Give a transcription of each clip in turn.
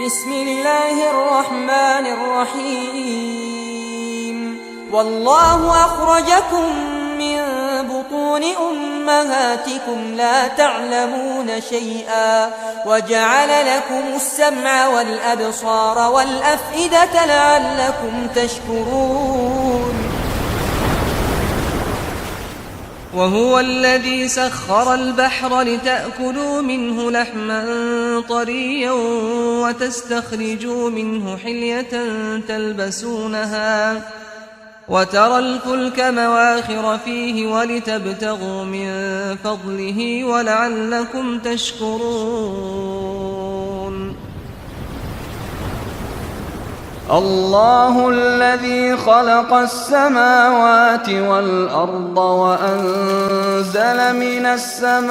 بسم الله الرحمن الرحيم والله أخرجكم من بطون أمهاتكم لا تعلمون شيئا وجعل لكم السمع والأبصار والأفئدة لعلكم تشكرون وهو الذي سخر البحر لتأكلوا منه لحما طريا وتستخرجوا منه حلية تلبسونها وترى الفلك مواخر فيه ولتبتغوا من فضله ولعلكم تشكرون الله الذي خلق السماوات والأرض وأنزل من السماء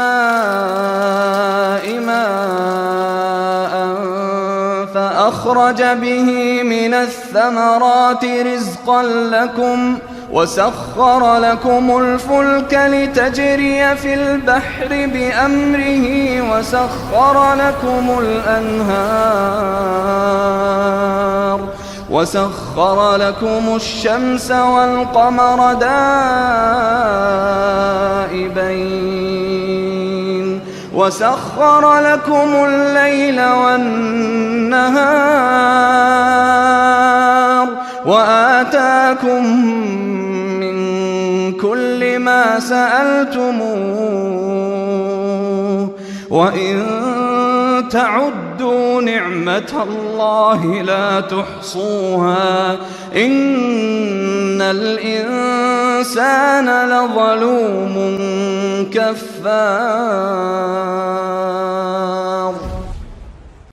ماء فأخرج به من الثمرات رزقا لكم وسخر لكم الفلك لتجري في البحر بأمره وسخر لكم الشمس والقمر دائبين وسخر لكم الليل والنهار وآتاكم من كل ما سألتموه وإن تعدوا نعمة الله لا تحصوها إن الإنسان لظلوم كفار